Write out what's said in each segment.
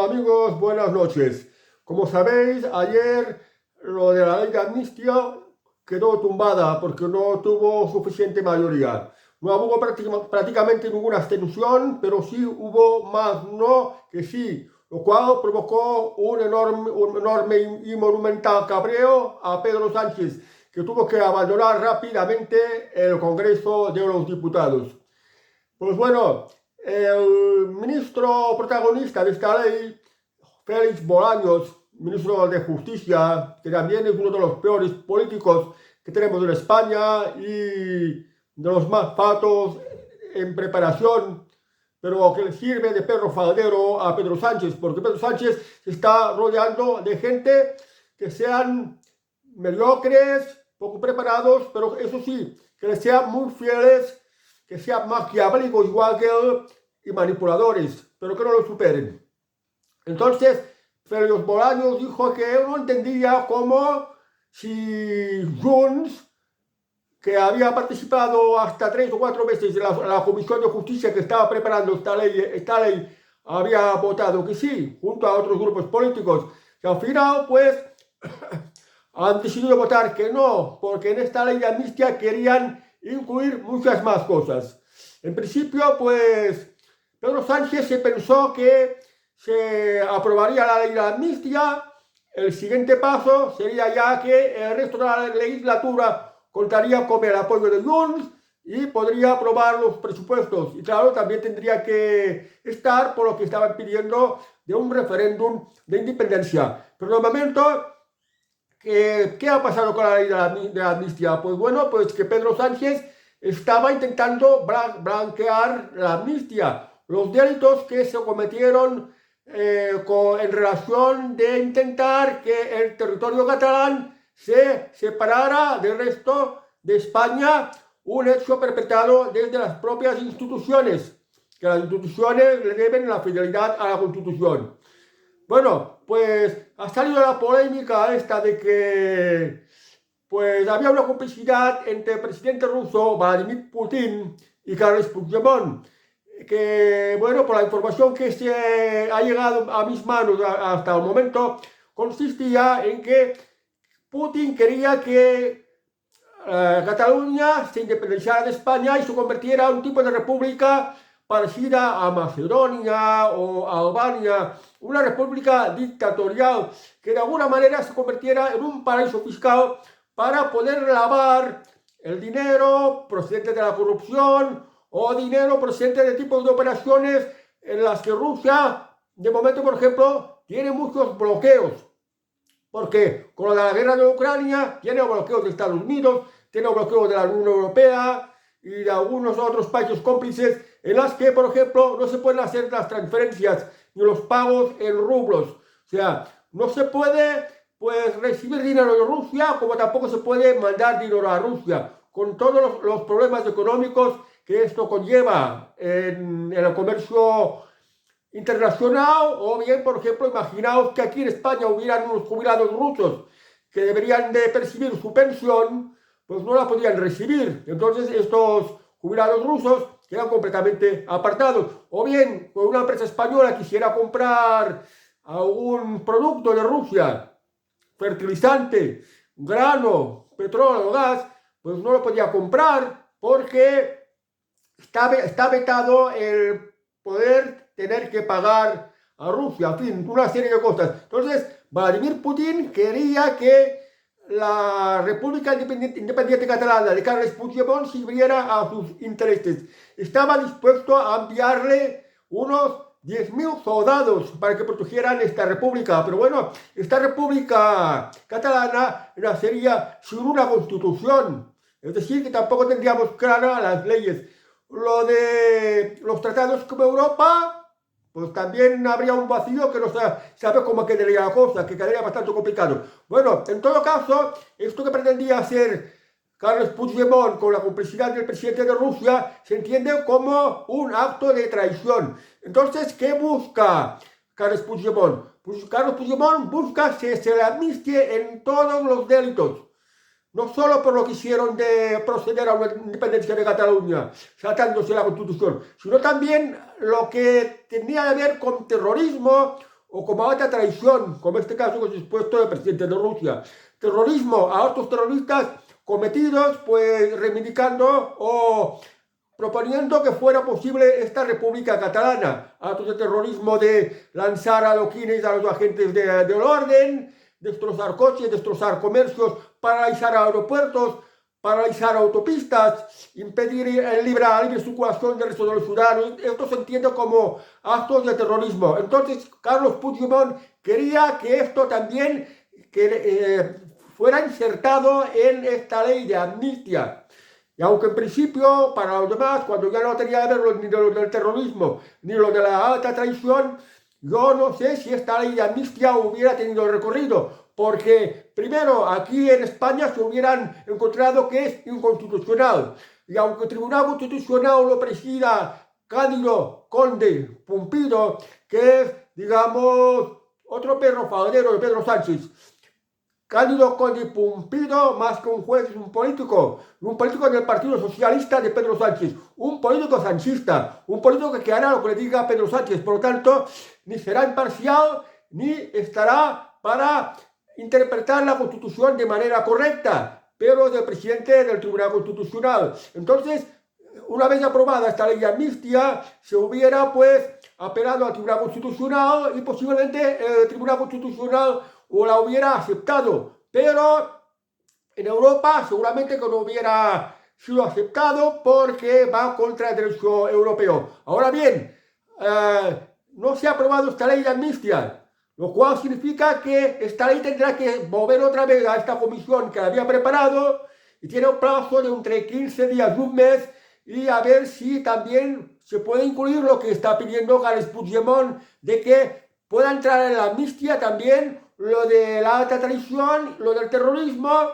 Hola amigos, buenas noches. Como sabéis, ayer lo de la ley de amnistía quedó tumbada porque no tuvo suficiente mayoría. No hubo prácticamente ninguna abstención, pero sí hubo más no que sí, lo cual provocó un enorme y monumental cabreo a Pedro Sánchez, que tuvo que abandonar rápidamente el Congreso de los Diputados. Pues bueno, el ministro protagonista de esta ley, Félix Bolaños, ministro de Justicia, que también es uno de los peores políticos que tenemos en España y de los más fatos en preparación, pero que le sirve de perro faldero a Pedro Sánchez, porque Pedro Sánchez se está rodeando de gente que sean mediocres, poco preparados, pero eso sí, que le sean muy fieles, que sean maquiavélicos igual que él y manipuladores, pero que no lo superen. Entonces, Félix Bolaños dijo que él no entendía cómo si Junts, que había participado hasta 3 o 4 veces en la Comisión de Justicia que estaba preparando esta ley había votado que sí, junto a otros grupos políticos, que al final, pues, han decidido votar que no, porque en esta ley de amnistía querían incluir muchas más cosas. En principio, pues, Pedro Sánchez se pensó que se aprobaría la ley de amnistía. El siguiente paso sería ya que el resto de la legislatura contaría con el apoyo de Junts y podría aprobar los presupuestos. Y claro, también tendría que estar por lo que estaban pidiendo de un referéndum de independencia. Pero de momento, ¿qué ha pasado con la ley de la amnistía? Pues bueno, pues que Pedro Sánchez estaba intentando blanquear la amnistía, los delitos que se cometieron en relación de intentar que el territorio catalán se separara del resto de España, un hecho perpetrado desde las propias instituciones, que las instituciones le deben la fidelidad a la Constitución. Bueno, pues ha salido la polémica esta de que pues había una complicidad entre el presidente ruso Vladimir Putin y Carles Puigdemont, que bueno, por la información que se ha llegado a mis manos hasta el momento, consistía en que Putin quería que Cataluña se independizara de España y se convirtiera en un tipo de república parecida a Macedonia o a Albania, una república dictatorial que de alguna manera se convirtiera en un paraíso fiscal para poder lavar el dinero procedente de la corrupción o dinero procedente de tipos de operaciones en las que Rusia, de momento, por ejemplo, tiene muchos bloqueos. Porque con la guerra de Ucrania tiene bloqueos de Estados Unidos, tiene bloqueos de la Unión Europea y de algunos otros países cómplices en las que, por ejemplo, no se pueden hacer las transferencias ni los pagos en rublos. O sea, no se puede pues recibir dinero de Rusia, como tampoco se puede mandar dinero a Rusia, con todos los problemas económicos que esto conlleva en el comercio internacional. O bien, por ejemplo, imaginaos que aquí en España hubieran unos jubilados rusos que deberían de percibir su pensión, pues no la podían recibir. Entonces estos jubilados rusos quedan completamente apartados. O bien, pues una empresa española quisiera comprar algún producto de Rusia, fertilizante, grano, petróleo, gas, pues no lo podía comprar porque está vetado el poder tener que pagar a Rusia, en fin, una serie de cosas. Entonces, Vladimir Putin quería que la República Independiente Catalana de Carles Puigdemont sirviera a sus intereses. Estaba dispuesto a enviarle unos 10.000 soldados para que protegieran esta república. Pero bueno, esta república catalana nacería sin una constitución. Es decir, que tampoco tendríamos claras las leyes. Lo de los tratados con Europa, pues también habría un vacío que no sabe cómo quedaría la cosa, que quedaría bastante complicado. Bueno, en todo caso, esto que pretendía hacer Carles Puigdemont con la complicidad del presidente de Rusia se entiende como un acto de traición. Entonces, ¿qué busca Carles Puigdemont? Pues Carles Puigdemont busca que se le amnistie en todos los delitos. No solo por lo que hicieron de proceder a una independencia de Cataluña, saltándose la Constitución, sino también lo que tenía que ver con terrorismo o como alta traición, como este caso que se ha expuesto del presidente de Rusia. Terrorismo a otros terroristas cometidos, pues reivindicando o proponiendo que fuera posible esta República Catalana, actos de terrorismo de lanzar adoquines a los agentes del orden, destrozar coches, destrozar comercios, paralizar aeropuertos, paralizar autopistas, impedir la libre circulación del resto de los ciudadanos. Esto se entiende como actos de terrorismo. Entonces, Carlos Puigdemont quería que esto también fuera insertado en esta ley de amnistía. Y aunque en principio, para los demás, cuando ya no tenía que ver ni lo del terrorismo ni lo de la alta traición, yo no sé si esta ley de amnistía hubiera tenido recorrido, porque primero aquí en España se hubieran encontrado que es inconstitucional. Y aunque el Tribunal Constitucional lo presida Cándido Conde Pumpido, que es, digamos, otro perro faldero de Pedro Sánchez, Cándido Conde Pumpido, más que un juez, es un político del Partido Socialista de Pedro Sánchez, un político sanchista, un político que hará lo que le diga a Pedro Sánchez, por lo tanto, ni será imparcial, ni estará para interpretar la Constitución de manera correcta, pero del presidente del Tribunal Constitucional. Entonces, una vez aprobada esta ley de amnistía, se hubiera pues apelado al Tribunal Constitucional y posiblemente el Tribunal Constitucional o la hubiera aceptado, pero en Europa seguramente que no hubiera sido aceptado porque va contra el derecho europeo. Ahora bien, no se ha aprobado esta ley de amnistía, lo cual significa que esta ley tendrá que volver otra vez a esta comisión que la había preparado y tiene un plazo de entre 15 días y un mes, y a ver si también se puede incluir lo que está pidiendo Carles Puigdemont, de que pueda entrar en la amnistía también lo de la alta traición, lo del terrorismo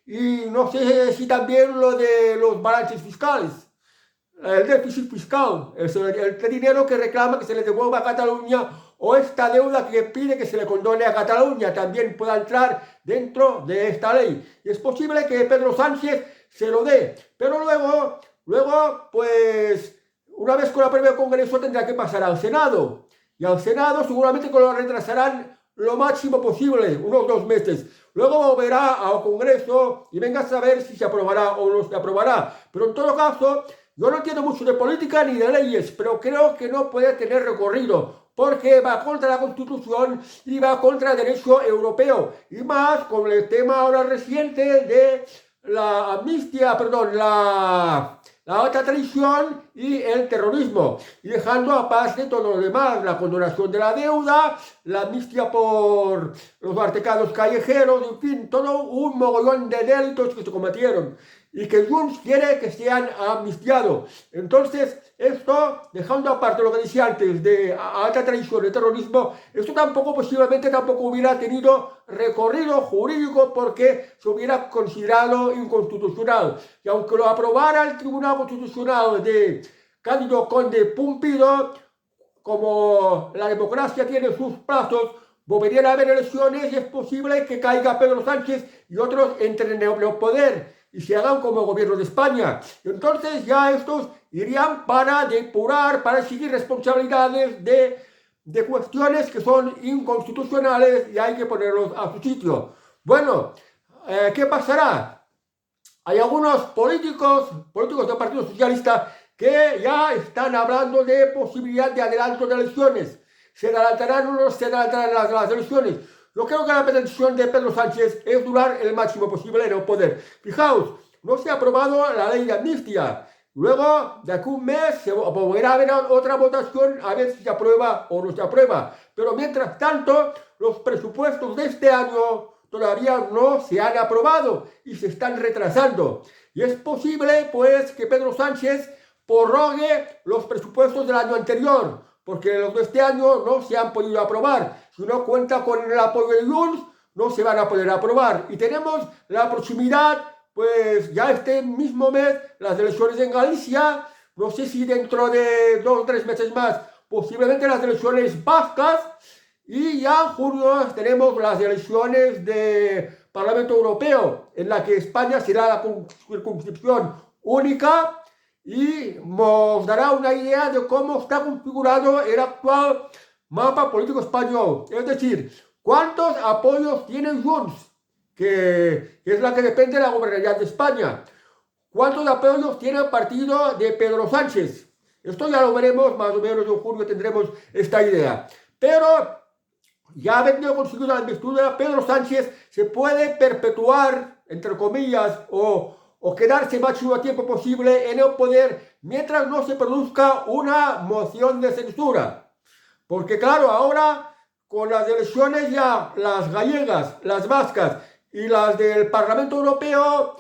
y no sé si también lo de los balances fiscales, el déficit fiscal, el dinero que reclama que se le devuelva a Cataluña, o esta deuda que pide que se le condone a Cataluña también pueda entrar dentro de esta ley. Y es posible que Pedro Sánchez se lo dé, pero luego pues una vez que lo apruebe el Congreso tendrá que pasar al Senado, y al Senado seguramente que lo retrasarán lo máximo posible, unos 2 meses. Luego volverá al Congreso y venga a saber si se aprobará o no se aprobará. Pero en todo caso, yo no entiendo mucho de política ni de leyes, pero creo que no puede tener recorrido, porque va contra la Constitución y va contra el derecho europeo. Y más con el tema ahora reciente de la amnistía, perdón, la alta traición y el terrorismo, y dejando aparte todo lo demás, la condonación de la deuda, la amnistía por los altercados callejeros, en fin, todo un mogollón de delitos que se cometieron y que Junts quiere que sean amnistiados. Entonces, esto, dejando aparte lo que decía antes de alta traición y terrorismo, esto posiblemente tampoco hubiera tenido recorrido jurídico porque se hubiera considerado inconstitucional. Y aunque lo aprobara el Tribunal Constitucional de Cándido Conde Pumpido, como la democracia tiene sus plazos, volverían a haber elecciones y es posible que caiga Pedro Sánchez y otros entren en el poder y se hagan como gobierno de España. Entonces ya estos irían para depurar, para exigir responsabilidades de cuestiones que son inconstitucionales y hay que ponerlos a su sitio. Bueno, ¿qué pasará? Hay algunos políticos del Partido Socialista que ya están hablando de posibilidad de adelanto de elecciones. ¿Se adelantarán o no se adelantarán las elecciones? Yo creo que la pretensión de Pedro Sánchez es durar el máximo posible en el poder. Fijaos, no se ha aprobado la ley de amnistía. Luego, de aquí a un mes, se volverá a haber otra votación a ver si se aprueba o no se aprueba. Pero mientras tanto, los presupuestos de este año todavía no se han aprobado y se están retrasando. Y es posible, pues, que Pedro Sánchez prorrogue los presupuestos del año anterior, porque los de este año no se han podido aprobar. Si no cuenta con el apoyo de Junts, no se van a poder aprobar. Y tenemos la proximidad, pues ya este mismo mes, las elecciones en Galicia, no sé si dentro de 2 o 3 meses más, posiblemente las elecciones vascas, y ya en junio tenemos las elecciones de Parlamento Europeo, en la que España será la circunscripción única, y nos dará una idea de cómo está configurado el actual mapa político español. Es decir, ¿cuántos apoyos tiene Junts? Que es la que depende de la gobernabilidad de España. ¿Cuántos apoyos tiene el partido de Pedro Sánchez? Esto ya lo veremos, más o menos en junio tendremos esta idea. Pero ya habiendo conseguido la investidura, Pedro Sánchez se puede perpetuar, entre comillas, o quedarse máximo tiempo posible en el poder mientras no se produzca una moción de censura. Porque claro, ahora con las elecciones ya, las gallegas, las vascas y las del Parlamento Europeo,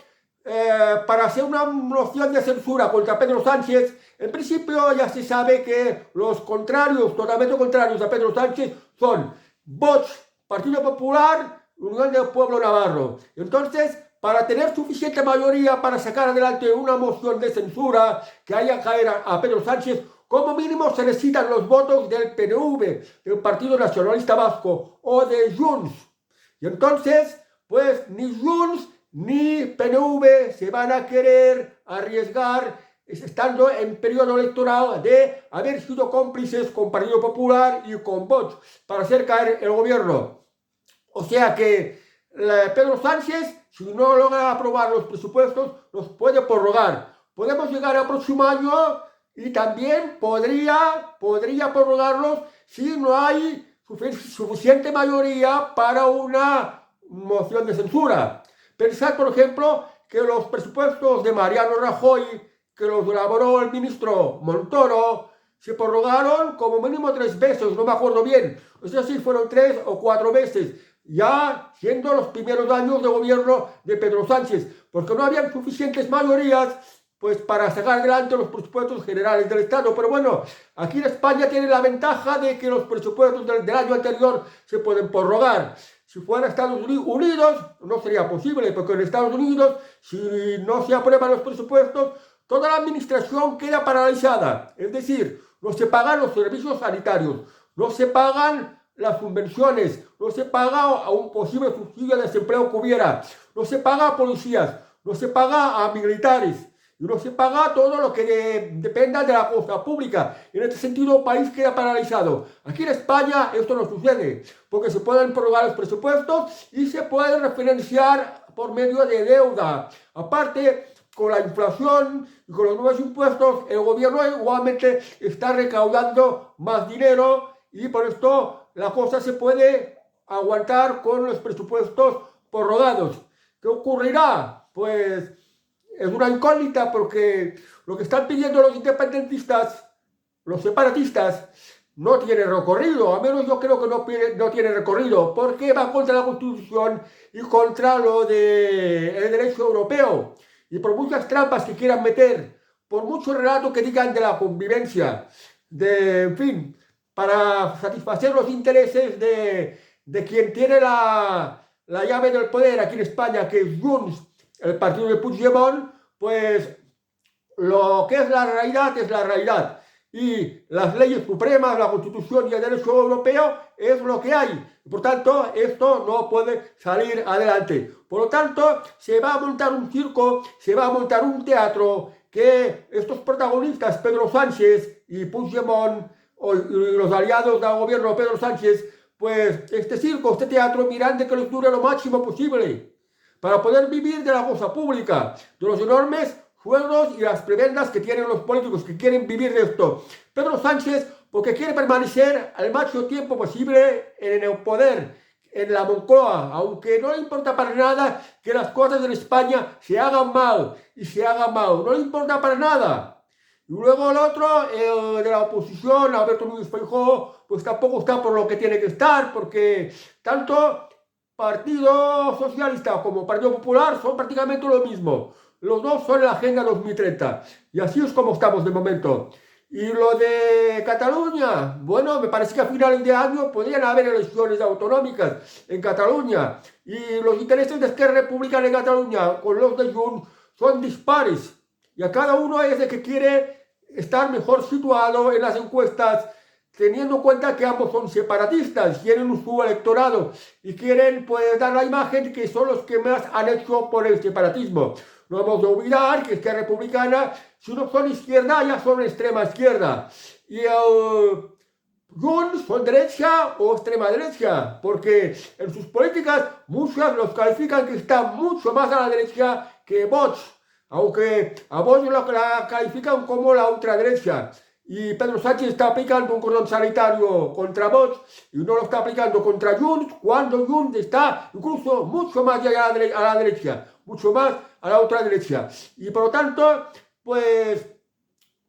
para hacer una moción de censura contra Pedro Sánchez, en principio ya se sabe que los contrarios, totalmente contrarios a Pedro Sánchez, son Vox, Partido Popular, Unión del Pueblo Navarro. Entonces, para tener suficiente mayoría para sacar adelante una moción de censura que haya caer a Pedro Sánchez, como mínimo se necesitan los votos del PNV, del Partido Nacionalista Vasco o de Junts. Y entonces, pues ni Junts ni PNV se van a querer arriesgar, estando en periodo electoral, de haber sido cómplices con Partido Popular y con Vox para hacer caer el gobierno. O sea que Pedro Sánchez, si no logra aprobar los presupuestos, los puede prorrogar. Podemos llegar al próximo año y también podría prorrogarlos si no hay suficiente mayoría para una moción de censura. Pensad, por ejemplo, que los presupuestos de Mariano Rajoy, que los elaboró el ministro Montoro, se prorrogaron como mínimo 3 veces, no me acuerdo bien. No sé si fueron 3 o 4 veces, ya siendo los primeros años de gobierno de Pedro Sánchez, porque no habían suficientes mayorías pues para sacar adelante los presupuestos generales del Estado. Pero bueno, aquí en España tiene la ventaja de que los presupuestos del año anterior se pueden prorrogar. Si fuera Estados Unidos, no sería posible, porque en Estados Unidos, si no se aprueban los presupuestos, toda la administración queda paralizada. Es decir, no se pagan los servicios sanitarios, no se pagan las subvenciones, no se paga a un posible subsidio de desempleo que hubiera, no se paga a policías, no se paga a militares, y no se paga todo lo que dependa de la cosa pública. En este sentido, el país queda paralizado. Aquí en España esto no sucede, porque se pueden prorrogar los presupuestos y se puede refinanciar por medio de deuda. Aparte, con la inflación y con los nuevos impuestos, el gobierno igualmente está recaudando más dinero y por esto la cosa se puede aguantar con los presupuestos prorrogados. ¿Qué ocurrirá? Pues es una incógnita, porque lo que están pidiendo los independentistas, los separatistas, no tiene recorrido. Al menos yo creo que no tiene recorrido, porque va contra la Constitución y contra lo del derecho europeo. Y por muchas trampas que quieran meter, por mucho relato que digan de la convivencia, en fin, para satisfacer los intereses de quien tiene la llave del poder aquí en España, que es Junts, el partido de Puigdemont, pues lo que es la realidad es la realidad. Y las leyes supremas, la Constitución y el derecho europeo es lo que hay. Por tanto, esto no puede salir adelante. Por lo tanto, se va a montar un circo, se va a montar un teatro que estos protagonistas, Pedro Sánchez y Puigdemont, y los aliados del gobierno de Pedro Sánchez, pues este circo, este teatro, miran de que les dure lo máximo posible, para poder vivir de la cosa pública, de los enormes sueldos y las prebendas que tienen los políticos que quieren vivir de esto. Pedro Sánchez, porque quiere permanecer al máximo tiempo posible en el poder, en la Moncloa, aunque no le importa para nada que las cosas en España se hagan mal y se hagan mal, no le importa para nada. Y luego el otro, el de la oposición, Alberto Núñez Feijóo, pues tampoco está por lo que tiene que estar, porque tanto Partido Socialista como Partido Popular son prácticamente lo mismo. Los dos son en la Agenda 2030. Y así es como estamos de momento. Y lo de Cataluña, bueno, me parece que a finales de año podrían haber elecciones autonómicas en Cataluña. Y los intereses de Esquerra Republicana en Cataluña con los de Junts son dispares. Y a cada uno es el que quiere estar mejor situado en las encuestas, teniendo en cuenta que ambos son separatistas, quieren un su electorado y quieren pues dar la imagen que son los que más han hecho por el separatismo. No hemos de olvidar que Esquerra Republicana, si no son izquierda, ya son extrema izquierda. Y Junts son derecha o extrema derecha, porque en sus políticas muchos los califican que están mucho más a la derecha que Vox, aunque a Vox la califican como la ultraderecha. Y Pedro Sánchez está aplicando un cordón sanitario contra Vox y no lo está aplicando contra Junts, cuando Junts está incluso mucho más allá a la derecha, mucho más a la ultraderecha. Y por lo tanto, pues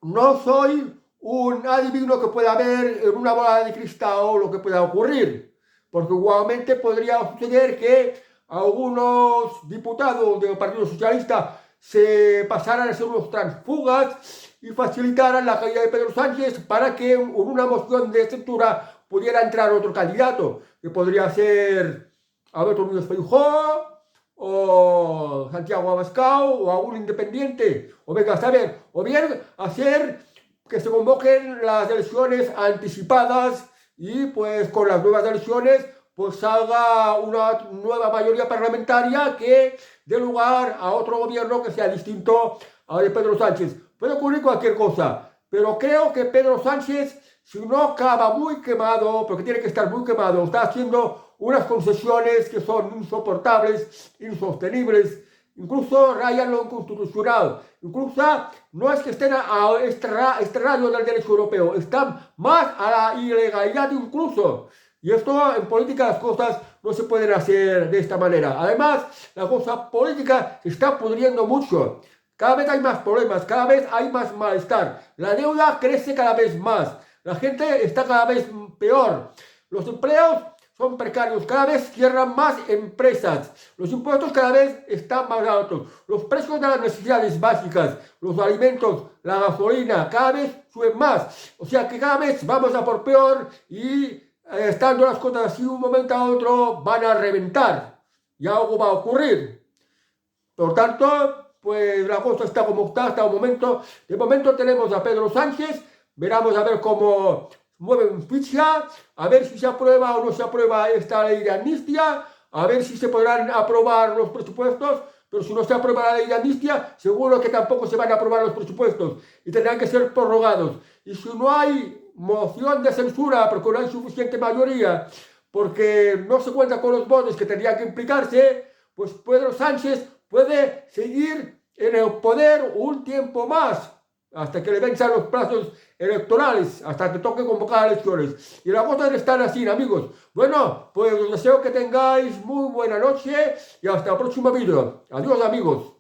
no soy un adivino que pueda ver en una bola de cristal lo que pueda ocurrir, porque igualmente podría suceder que algunos diputados del Partido Socialista se pasaran a ser unos transfugas y facilitaran la caída de Pedro Sánchez para que en una moción de estructura pudiera entrar otro candidato, que podría ser Alberto Núñez Feijóo, o Santiago Abascal, o algún independiente, o venga a saber, o bien hacer que se convoquen las elecciones anticipadas y pues con las nuevas elecciones pues salga una nueva mayoría parlamentaria que dé lugar a otro gobierno que sea distinto al de Pedro Sánchez. Puede ocurrir cualquier cosa, pero creo que Pedro Sánchez, si no acaba muy quemado, porque tiene que estar muy quemado, está haciendo unas concesiones que son insoportables, insostenibles, incluso rayan lo inconstitucional. Incluso no es que estén a este radio del derecho europeo, están más a la ilegalidad incluso. Y esto en política las cosas no se pueden hacer de esta manera. Además, la cosa política se está pudriendo mucho. Cada vez hay más problemas, cada vez hay más malestar. La deuda crece cada vez más. La gente está cada vez peor. Los empleos son precarios, cada vez cierran más empresas, los impuestos cada vez están más altos, los precios de las necesidades básicas, los alimentos, la gasolina, cada vez suben más, o sea que cada vez vamos a por peor y estando las cosas así un momento a otro van a reventar y algo va a ocurrir. Por tanto, pues la cosa está como está hasta el momento. De momento tenemos a Pedro Sánchez, veremos a ver cómo mueven ficha, a ver si se aprueba o no se aprueba esta ley de amnistía, a ver si se podrán aprobar los presupuestos, pero si no se aprueba la ley de amnistía, seguro que tampoco se van a aprobar los presupuestos y tendrán que ser prorrogados. Y si no hay moción de censura porque no hay suficiente mayoría, porque no se cuenta con los votos que tendría que implicarse, pues Pedro Sánchez puede seguir en el poder un tiempo más, hasta que le venzan los plazos electorales, hasta que toque convocar elecciones. Y las cosas están así, amigos. Bueno, pues os deseo que tengáis muy buena noche y hasta el próximo vídeo. Adiós, amigos.